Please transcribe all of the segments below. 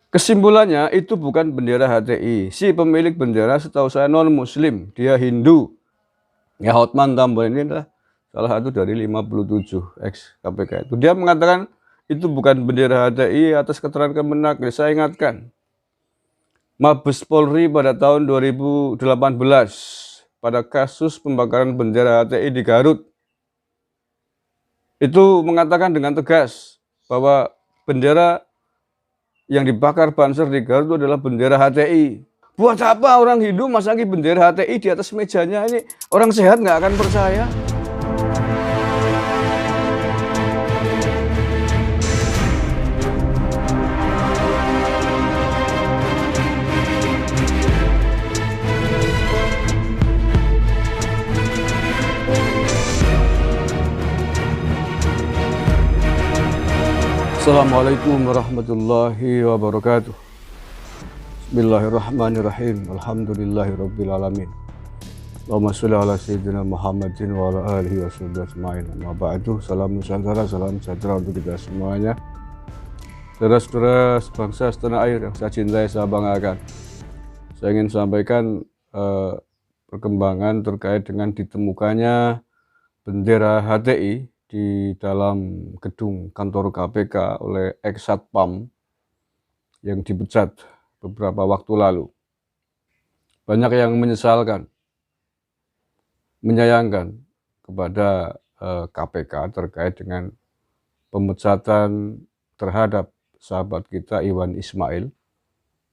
Kesimpulannya itu bukan bendera HTI. Si pemilik bendera setahu saya non-muslim, dia Hindu. Ya, Hotman Tambunan ini adalah salah satu dari 57 ex KPK itu. Dia mengatakan itu bukan bendera HTI atas keterangan Kemenak. Saya ingatkan, Mabes Polri pada tahun 2018 pada kasus pembakaran bendera HTI di Garut itu mengatakan dengan tegas bahwa bendera yang dibakar Banser di Garut itu adalah bendera HTI. Buat apa orang Hindu masangi bendera HTI di atas mejanya? Ini orang sehat nggak akan percaya. Assalamualaikum warahmatullahi wabarakatuh. Bismillahirrahmanirrahim. Alhamdulillahirabbil alamin. Allahumma sholli ala sayyidina Muhammadin wa ala alihi washabbihi ajmain. Amma ba'du. Salam Nusantara, salam sejahtera untuk kita semuanya. Saudara-saudara sebangsa setanah air yang saya cintai, saya banggakan. Saya ingin sampaikan perkembangan terkait dengan ditemukannya bendera HTI di dalam gedung kantor KPK oleh ex-Satpam yang dipecat beberapa waktu lalu. Banyak yang menyesalkan, menyayangkan kepada KPK terkait dengan pemecatan terhadap sahabat kita Iwan Ismail,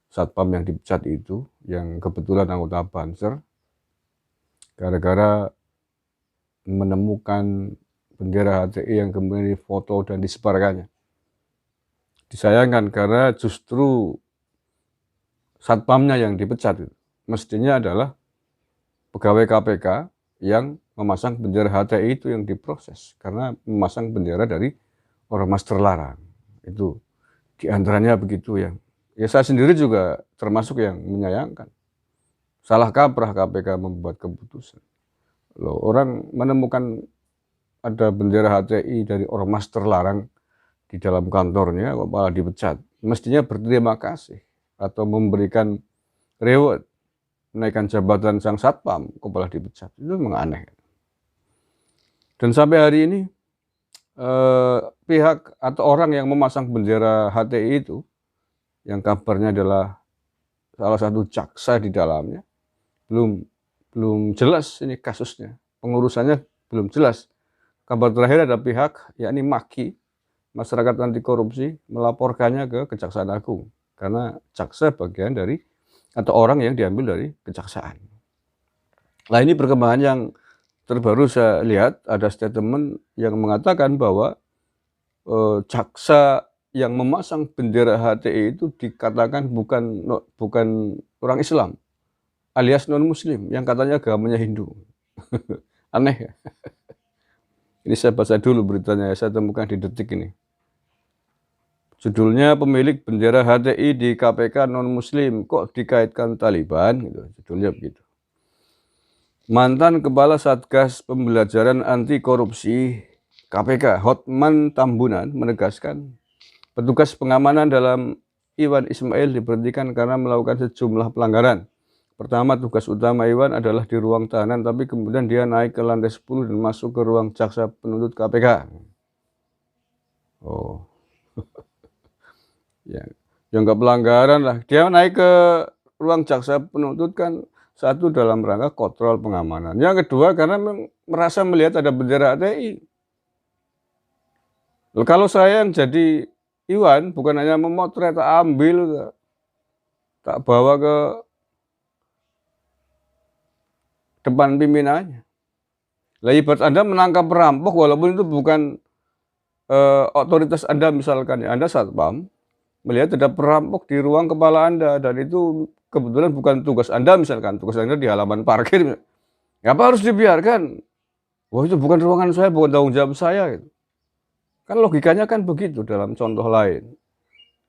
Satpam yang dipecat itu, yang kebetulan anggota Banser, gara-gara menemukan bendera HTI yang kemudian difoto dan disebarkannya. Disayangkan karena justru Satpamnya yang dipecat itu. Mestinya adalah pegawai KPK yang memasang bendera HTI itu yang diproses. Karena memasang bendera dari ormas terlarang. Itu diantaranya begitu yang. Ya saya sendiri juga termasuk yang menyayangkan. Salah kaprah KPK membuat keputusan. Loh, orang menemukan ada bendera HTI dari ormas terlarang di dalam kantornya, kok malah dipecat. Mestinya berterima kasih atau memberikan reward, menaikkan jabatan sang Satpam, kok malah dipecat. Itu memang aneh. Dan sampai hari ini pihak atau orang yang memasang bendera HTI itu, yang kabarnya adalah salah satu jaksa di dalamnya, belum jelas ini kasusnya, pengurusannya belum jelas. Kabar terakhir ada pihak, yakni MAKI, Masyarakat Anti Korupsi, melaporkannya ke Kejaksaan Agung. Karena jaksa bagian dari, atau orang yang diambil dari kejaksaan. Nah, ini perkembangan yang terbaru saya lihat, ada statement yang mengatakan bahwa jaksa yang memasang bendera HTI itu dikatakan bukan orang Islam, alias non-Muslim, yang katanya agamanya Hindu. Aneh ya? Ini saya baca dulu beritanya, saya temukan di Detik ini. Judulnya, pemilik bendera HTI di KPK non-Muslim, kok dikaitkan Taliban? Gitu. Judulnya begitu. Mantan Kepala Satgas Pembelajaran Anti Korupsi KPK, Hotman Tambunan, menegaskan petugas pengamanan dalam Iwan Ismail diberhentikan karena melakukan sejumlah pelanggaran. Pertama, tugas utama Iwan adalah di ruang tahanan, tapi kemudian dia naik ke lantai 10 dan masuk ke ruang jaksa penuntut KPK. Oh, ya, nggak pelanggaran lah. Dia naik ke ruang jaksa penuntut kan satu dalam rangka kontrol pengamanan. Yang kedua karena merasa melihat ada bendera HTI. Kalau saya yang jadi Iwan, bukan hanya memotret, tak ambil, tak bawa ke depan pimpinannya. Lah, ibarat Anda menangkap perampok walaupun itu bukan otoritas Anda, misalkan ya, Anda Satpam melihat ada perampok di ruang kepala Anda dan itu kebetulan bukan tugas Anda, misalkan tugas Anda di halaman parkir. Apa harus dibiarkan? Wah, itu bukan ruangan saya, bukan tanggung jawab saya gitu. Kan logikanya kan begitu dalam contoh lain.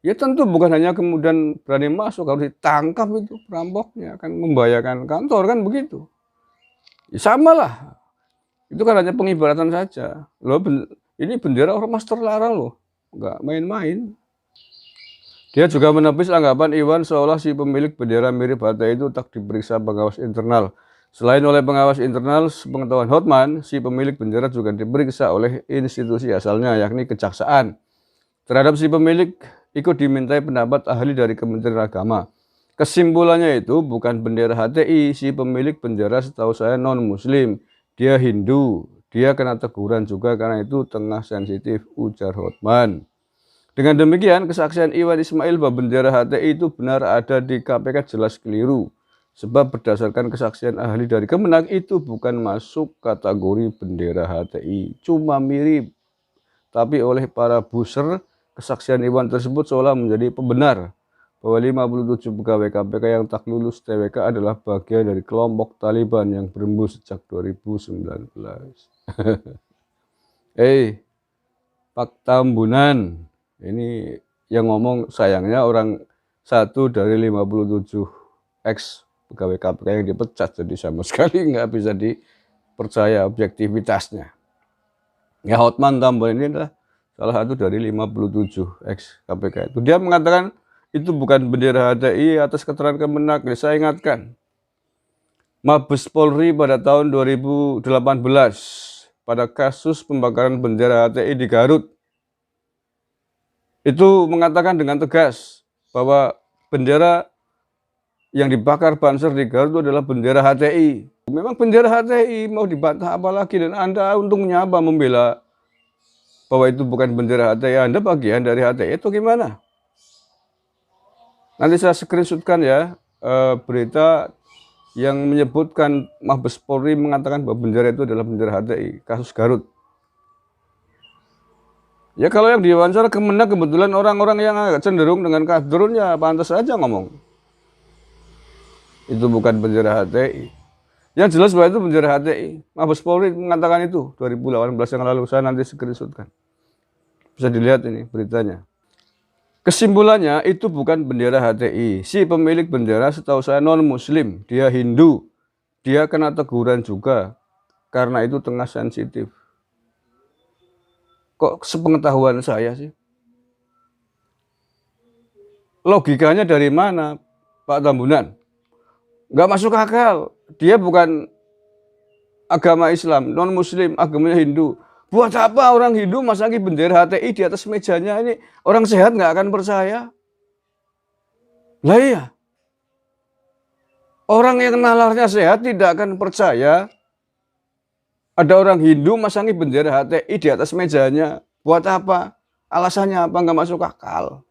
Ya tentu bukan hanya kemudian berani masuk, harus ditangkap itu perampoknya, kan membahayakan kantor, kan begitu. Ya sama lah, itu kan hanya pengibaratan saja. Loh, ini bendera ormas terlarang loh, nggak main-main. Dia juga menepis anggapan Iwan seolah si pemilik bendera mirip HTI itu tak diperiksa pengawas internal. Selain oleh pengawas internal, sepengetahuan Hotman, si pemilik bendera juga diperiksa oleh institusi asalnya, yakni Kejaksaan. Terhadap si pemilik, ikut dimintai pendapat ahli dari Kementerian Agama. Kesimpulannya itu bukan bendera HTI, si pemilik bendera setahu saya non-muslim. Dia Hindu, dia kena teguran juga karena itu tengah sensitif, ujar Hotman. Dengan demikian, kesaksian Iwan Ismail bahwa bendera HTI itu benar ada di KPK jelas keliru. Sebab berdasarkan kesaksian ahli dari Kemenak itu bukan masuk kategori bendera HTI. Cuma mirip. Tapi oleh para buser, kesaksian Iwan tersebut seolah menjadi pembenar bahwa 57 pegawai KPK yang tak lulus TWK adalah bagian dari kelompok Taliban yang berembus sejak 2019. Pak Tambunan. Ini yang ngomong sayangnya orang satu dari 57 ex pegawai KPK yang dipecat, jadi sama sekali nggak bisa dipercaya objektivitasnya. Ya, Hotman Tambunan ini adalah salah satu dari 57 ex KPK itu. Dia mengatakan itu bukan bendera HTI atas keterangan Kemenak. Saya ingatkan, Mabes Polri pada tahun 2018 pada kasus pembakaran bendera HTI di Garut itu mengatakan dengan tegas bahwa bendera yang dibakar Banser di Garut itu adalah bendera HTI. Memang bendera HTI, mau dibantah apa lagi? Dan Anda untungnya apa membela bahwa itu bukan bendera HTI? Anda bagian dari HTI itu gimana? Nanti saya screenshotkan ya berita yang menyebutkan Mabes Polri mengatakan bahwa bendera itu adalah bendera HTI, kasus Garut. Ya kalau yang diwawancara Kemenak kebetulan orang-orang yang agak cenderung dengan kadrun, ya pantas saja ngomong. Itu bukan bendera HTI. Yang jelas bahwa itu bendera HTI. Mabes Polri mengatakan itu 2018 yang lalu. Saya nanti screenshotkan. Bisa dilihat ini beritanya. Kesimpulannya itu bukan bendera HTI. Si pemilik bendera setahu saya non-muslim. Dia Hindu. Dia kena teguran juga. Karena itu tengah sensitif. Kok sepengetahuan saya sih? Logikanya dari mana, Pak Tambunan? Nggak masuk akal. Dia bukan agama Islam, non-muslim, agamanya Hindu. Buat apa orang Hindu masangi bendera HTI di atas mejanya? Ini orang sehat nggak akan percaya. Lah iya. Orang yang nalarnya sehat tidak akan percaya ada orang Hindu masangi bendera HTI di atas mejanya. Buat apa? Alasannya apa? Nggak masuk akal.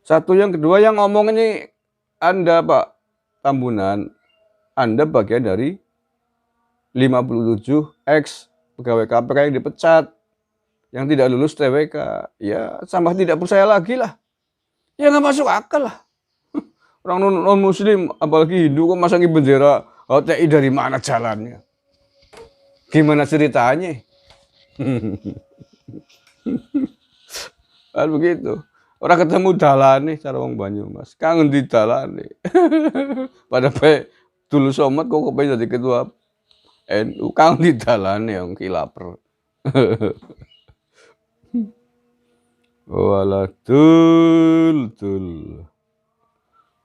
Satu, yang kedua, yang ngomong ini Anda, Pak Tambunan, Anda bagian dari 57 ex pegawai KPK yang dipecat, yang tidak lulus TWK. Ya, sama tidak percaya lagi lah. Ya nggak masuk akal lah. Orang non-muslim, apalagi Hindu, kok masangi bendera HTI, dari mana jalannya? Gimana ceritanya? Kan begitu. Orang ketemu dalane cara wong Banyumas. Kangen di dalane. Pada dulu somat kok kepengen jadi ketua NU, kangen di dalane yang kilaper. Waladul.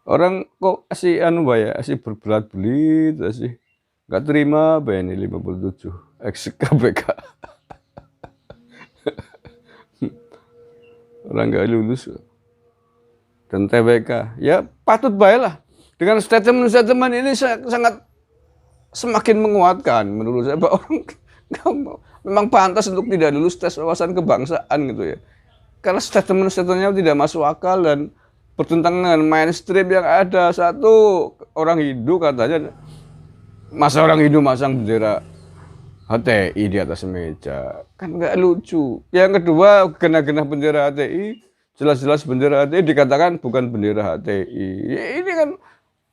Orang kok asih anu ya, asih berbelat-belit, asih nggak terima ini 57 ex KPK. Orang nggak lulus dan TWK. Ya patut baiklah. Dengan statement ini sangat semakin menguatkan menurut saya bahwa orang memang pantas untuk tidak lulus tes wawasan kebangsaan gitu ya. Karena statement-statementnya tidak masuk akal dan bertentangan dengan mainstream yang ada. Satu, orang Hindu katanya, masa orang Hindu masang bendera HTI di atas meja, kan nggak lucu. Yang kedua, genah-genah bendera HTI, jelas-jelas bendera HTI dikatakan bukan bendera HTI. Ya, ini kan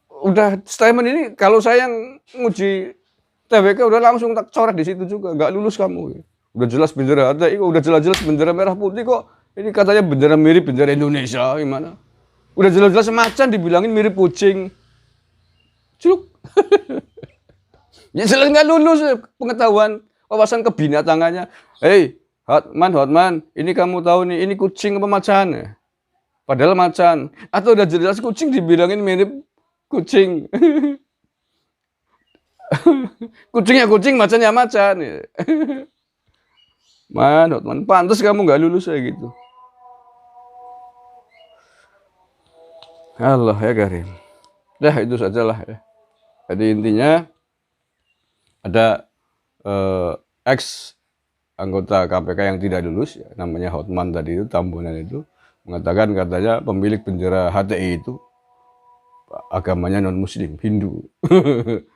udah statement ini, kalau saya yang nguji TWK udah langsung tak coret di situ juga, nggak lulus kamu. Udah jelas bendera HTI, udah jelas-jelas bendera merah putih kok. Ini katanya bendera mirip bendera Indonesia, gimana? Udah jelas-jelas macan dibilangin mirip kucing. Cuk. Ya jelas nggak lulus pengetahuan wawasan kebinatangannya. Hotman, ini kamu tahu nih, ini kucing apa macan? Padahal macan. Atau udah jelas kucing dibilangin mirip kucing. Kucingnya kucing, macannya macan. Man, pantas kamu nggak lulus kayak gitu. Allah ya Karim. Dah itu sajalah ya. Jadi intinya ada ex anggota KPK yang tidak lulus, ya, namanya Hotman tadi itu, Tambunan itu, mengatakan katanya pemilik bendera HTI itu agamanya non-muslim, Hindu.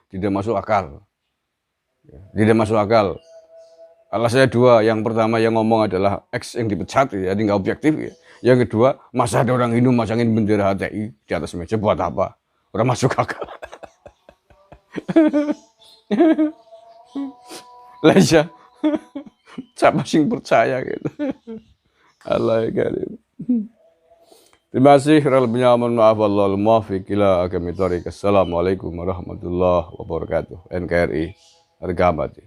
Tidak masuk akal. Tidak masuk akal. Alasannya dua, yang pertama yang ngomong adalah ex yang dipecat, ya, jadi nggak objektif. Ya. Yang kedua, masa ada orang Hindu masangin bendera HTI di atas meja buat apa? Orang masuk akal. Lah iya. Siapa sing percaya gitu. Allah ya Karim. Terima kasih. Lebihnya mohon maaf. Wallahul muwaffiq ila aqwamit thoriq. Assalamualaikum warahmatullahi wabarakatuh. NKRI harga mati.